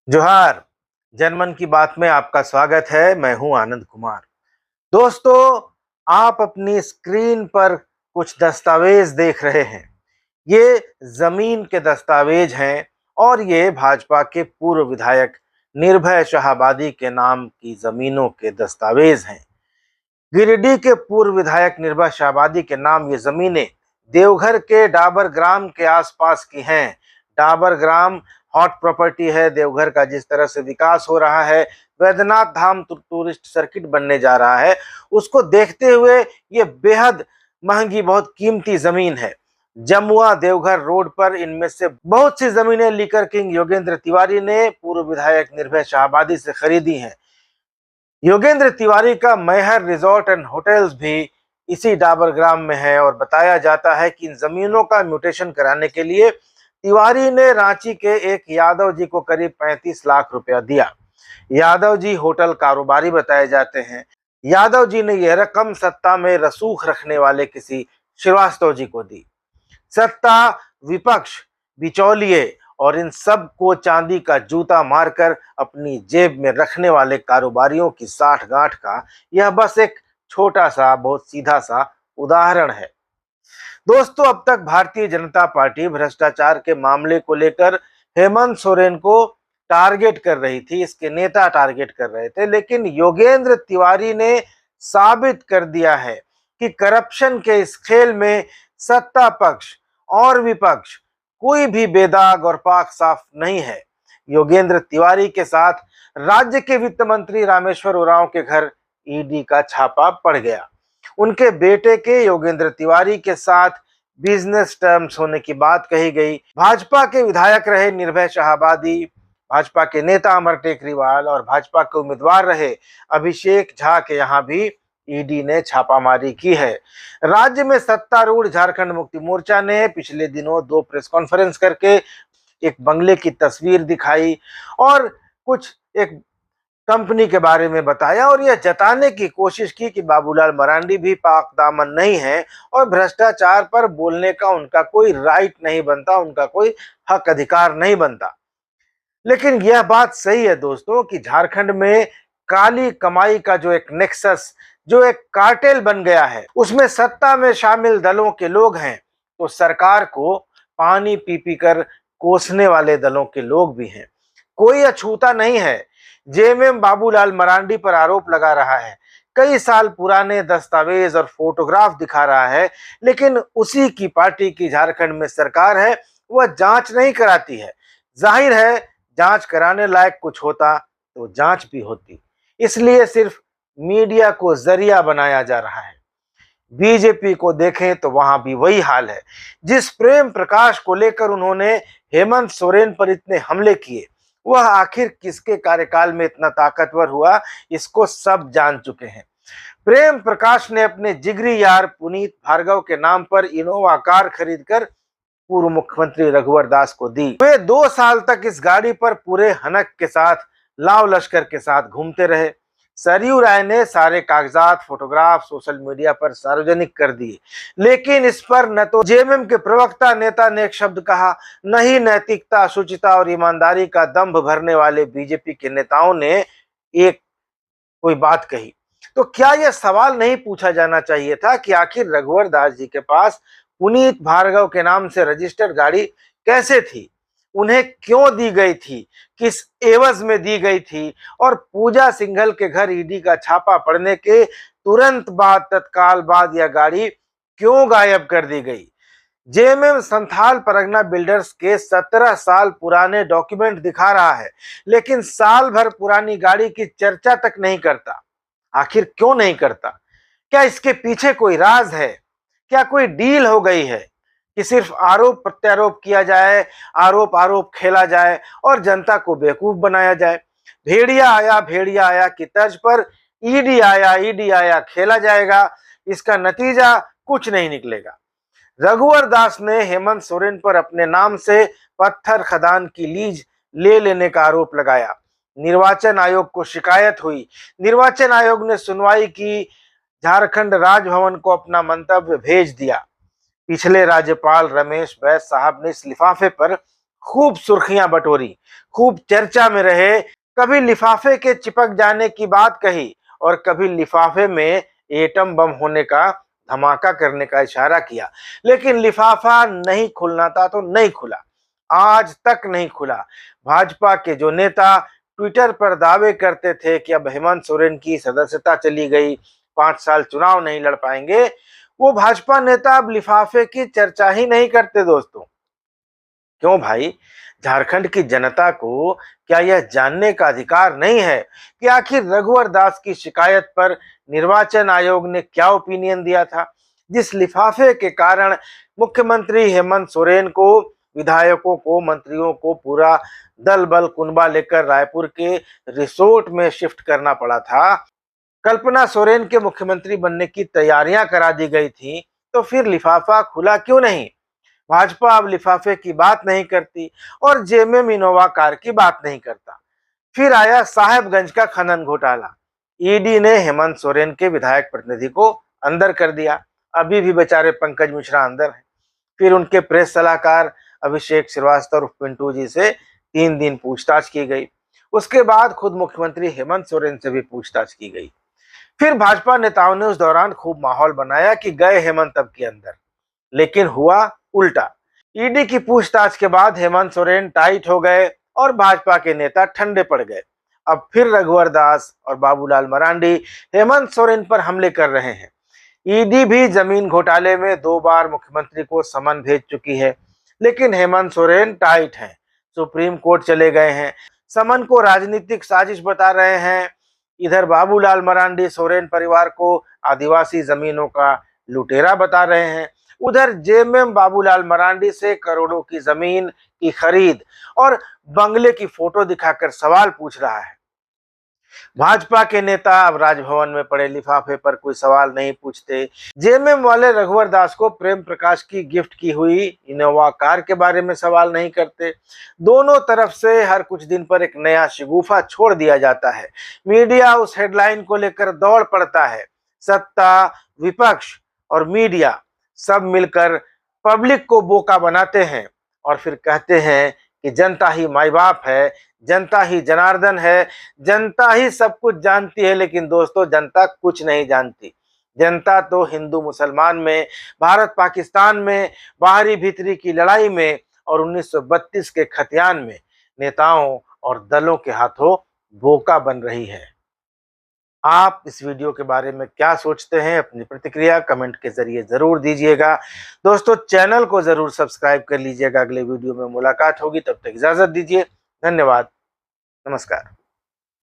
जोहार। जनमन की बात में आपका स्वागत है। मैं हूं आनंद कुमार। दोस्तों, आप अपनी स्क्रीन पर कुछ दस्तावेज देख रहे हैं। ये जमीन के दस्तावेज हैं और ये भाजपा के पूर्व विधायक निर्भय शाहाबादी के नाम की जमीनों के दस्तावेज हैं। गिरिडीह के पूर्व विधायक निर्भय शाहाबादी के नाम ये जमीनें देवघर के डाबर ग्राम के आसपास की हैं। डाबर ग्राम हॉट प्रॉपर्टी है देवघर का। जिस तरह से विकास हो रहा है, वैद्यनाथ धाम टूरिस्ट सर्किट बनने जा रहा है, उसको देखते हुए ये बेहद महंगी, बहुत कीमती जमीन है। जमुआ देवघर रोड पर इनमें से बहुत सी जमीनें लीकर किंग योगेंद्र तिवारी ने पूर्व विधायक निर्भय शाहाबादी से खरीदी हैं। योगेंद्र तिवारी का मैहर रिजॉर्ट एंड होटल्स भी इसी डाबर ग्राम में है और बताया जाता है कि इन जमीनों का म्यूटेशन कराने के लिए तिवारी ने रांची के एक यादव जी को करीब 35 लाख रुपया दिया। यादव जी होटल कारोबारी बताए जाते हैं। यादव जी ने यह रकम सत्ता में रसूख रखने वाले किसी श्रीवास्तव जी को दी। सत्ता, विपक्ष, बिचौलिए और इन सब को चांदी का जूता मारकर अपनी जेब में रखने वाले कारोबारियों की साठ गांठ का यह बस एक छोटा सा, बहुत सीधा सा उदाहरण है। दोस्तों, अब तक भारतीय जनता पार्टी भ्रष्टाचार के मामले को लेकर हेमंत सोरेन को टारगेट कर रही थी, इसके नेता टारगेट कर रहे थे, लेकिन योगेंद्र तिवारी ने साबित कर दिया है कि करप्शन के इस खेल में सत्ता पक्ष और विपक्ष कोई भी बेदाग और पाक साफ नहीं है। योगेंद्र तिवारी के साथ राज्य के वित्त मंत्री रामेश्वर उरांव के घर ईडी का छापा पड़ गया। उनके बेटे के योगेंद्र तिवारी के साथ बिजनेस टर्म्स होने की बात कही गई। भाजपा के विधायक रहे निर्भय शाहाबादी, भाजपा के नेता अमर टेकरीवाल और भाजपा के उम्मीदवार रहे अभिषेक झा के यहाँ भी ईडी ने छापामारी की है। राज्य में सत्तारूढ़ झारखंड मुक्ति मोर्चा ने पिछले दिनों 2 प्रेस कॉन्फ्रेंस करके एक बंगले की तस्वीर दिखाई और कुछ एक कंपनी के बारे में बताया और यह जताने की कोशिश की कि बाबूलाल मरांडी भी पाक दामन नहीं है और भ्रष्टाचार पर बोलने का उनका कोई राइट नहीं बनता, उनका कोई हक अधिकार नहीं बनता। लेकिन यह बात सही है दोस्तों कि झारखंड में काली कमाई का जो एक नेक्सस, जो एक कार्टेल बन गया है, उसमें सत्ता में शामिल दलों के लोग हैं तो सरकार को पानी पी पी कर कोसने वाले दलों के लोग भी हैं। कोई अछूता नहीं है। जेएमएम बाबूलाल मरांडी पर आरोप लगा रहा है, कई साल पुराने दस्तावेज और फोटोग्राफ दिखा रहा है, लेकिन उसी की पार्टी की झारखंड में सरकार है, वह जांच नहीं कराती है। जाहिर है, जांच कराने लायक कुछ होता तो जांच भी होती, इसलिए सिर्फ मीडिया को जरिया बनाया जा रहा है। बीजेपी को देखें तो वहां भी वही हाल है। जिस प्रेम प्रकाश को लेकर उन्होंने हेमंत सोरेन पर इतने हमले किए, वह आखिर किसके कार्यकाल में इतना ताकतवर हुआ, इसको सब जान चुके हैं। प्रेम प्रकाश ने अपने जिगरी यार पुनीत भार्गव के नाम पर इनोवा कार खरीदकर पूर्व मुख्यमंत्री रघुवर दास को दी। वे 2 साल तक इस गाड़ी पर पूरे हनक के साथ, लाव लश्कर के साथ घूमते रहे। सरयू राय ने सारे कागजात, फोटोग्राफ सोशल मीडिया पर सार्वजनिक कर दिए, लेकिन इस पर न तो जेएमएम के प्रवक्ता नेता ने एक शब्द कहा, न ही नैतिकता, शुचिता और ईमानदारी का दंभ भरने वाले बीजेपी के नेताओं ने एक कोई बात कही। तो क्या यह सवाल नहीं पूछा जाना चाहिए था कि आखिर रघुवर दास जी के पास पुनीत भार्गव के नाम से रजिस्टर्ड गाड़ी कैसे थी, उन्हें क्यों दी गई थी, किस एवज में दी गई थी, और पूजा सिंघल के घर ईडी का छापा पड़ने के तुरंत बाद, तत्काल बाद यह गाड़ी क्यों गायब कर दी गई। जेएमएम संथाल परगना बिल्डर्स के 17 साल पुराने डॉक्यूमेंट दिखा रहा है, लेकिन साल भर पुरानी गाड़ी की चर्चा तक नहीं करता। आखिर क्यों नहीं करता? क्या इसके पीछे कोई राज है? क्या कोई डील हो गई है कि सिर्फ आरोप प्रत्यारोप किया जाए, आरोप आरोप खेला जाए और जनता को बेवकूफ बनाया जाए? भेड़िया आया की तर्ज पर ईडी आया खेला जाएगा, इसका नतीजा कुछ नहीं निकलेगा। रघुवर दास ने हेमंत सोरेन पर अपने नाम से पत्थर खदान की लीज ले लेने का आरोप लगाया। निर्वाचन आयोग को शिकायत हुई, निर्वाचन आयोग ने सुनवाई की, झारखंड राजभवन को अपना मंतव्य भेज दिया। पिछले राज्यपाल रमेश बैस साहब ने इस लिफाफे पर खूब सुर्खियां बटोरी, खूब चर्चा में रहे। कभी लिफाफे के चिपक जाने की बात कही और कभी लिफाफे में एटम बम होने का धमाका करने का इशारा किया, लेकिन लिफाफा नहीं खुलना था तो नहीं खुला, आज तक नहीं खुला। भाजपा के जो नेता ट्विटर पर दावे करते थे कि अब हेमंत सोरेन की सदस्यता चली गई, 5 साल चुनाव नहीं लड़ पाएंगे, वो भाजपा नेता अब लिफाफे की चर्चा ही नहीं करते दोस्तों। क्यों भाई? झारखंड की जनता को क्या यह जानने का अधिकार नहीं है कि आखिर रघुवर दास की शिकायत पर निर्वाचन आयोग ने क्या ओपिनियन दिया था, जिस लिफाफे के कारण मुख्यमंत्री हेमंत सोरेन को, विधायकों को, मंत्रियों को पूरा दल बल कुनबा लेकर रायपुर के रिसोर्ट में शिफ्ट करना पड़ा था। कल्पना सोरेन के मुख्यमंत्री बनने की तैयारियां करा दी गई थी, तो फिर लिफाफा खुला क्यों नहीं? भाजपा अब लिफाफे की बात नहीं करती और जेएमएम इनोवा कार की बात नहीं करता। फिर आया साहेबगंज का खनन घोटाला। ईडी ने हेमंत सोरेन के विधायक प्रतिनिधि को अंदर कर दिया। अभी भी बेचारे पंकज मिश्रा अंदर हैं। फिर उनके प्रेस सलाहकार अभिषेक श्रीवास्तव और पिंटू जी से 3 दिन पूछताछ की गई। उसके बाद खुद मुख्यमंत्री हेमंत सोरेन से भी पूछताछ की गई। फिर भाजपा नेताओं ने उस दौरान खूब माहौल बनाया कि गए हेमंत अब के अंदर, लेकिन हुआ उल्टा। ईडी की पूछताछ के बाद हेमंत सोरेन टाइट हो गए और भाजपा के नेता ठंडे पड़ गए। अब फिर रघुवर दास और बाबूलाल मरांडी हेमंत सोरेन पर हमले कर रहे हैं। ईडी भी जमीन घोटाले में 2 बार मुख्यमंत्री को समन भेज चुकी है, लेकिन हेमंत सोरेन टाइट हैं, सुप्रीम कोर्ट चले गए हैं, समन को राजनीतिक साजिश बता रहे हैं। इधर बाबूलाल मरांडी सोरेन परिवार को आदिवासी जमीनों का लुटेरा बता रहे हैं। उधर जेएमएम बाबूलाल मरांडी से करोड़ों की जमीन की खरीद और बंगले की फोटो दिखाकर सवाल पूछ रहा है। भाजपा के नेता अब राजभवन में पड़े लिफाफे पर कोई सवाल नहीं पूछते। जेएमएम वाले रघुवर दास को प्रेम प्रकाश की गिफ्ट की हुई इनोवा कार के बारे में सवाल नहीं करते। दोनों तरफ से हर कुछ दिन पर एक नया शिगुफा छोड़ दिया जाता है। मीडिया उस हेडलाइन को लेकर दौड़ पड़ता है। सत्ता, विपक्ष और मीडिया सब मिलकर पब्लिक को बोका बनाते हैं और फिर कहते हैं कि जनता ही माई बाप है, जनता ही जनार्दन है, जनता ही सब कुछ जानती है। लेकिन दोस्तों, जनता कुछ नहीं जानती। जनता तो हिंदू मुसलमान में, भारत पाकिस्तान में, बाहरी भीतरी की लड़ाई में और 1932 के खतियान में नेताओं और दलों के हाथों बोका बन रही है। आप इस वीडियो के बारे में क्या सोचते हैं? अपनी प्रतिक्रिया कमेंट के जरिए जरूर दीजिएगा। दोस्तों, चैनल को जरूर सब्सक्राइब कर लीजिएगा। अगले वीडियो में मुलाकात होगी, तब तक इजाजत दीजिए। धन्यवाद। नमस्कार।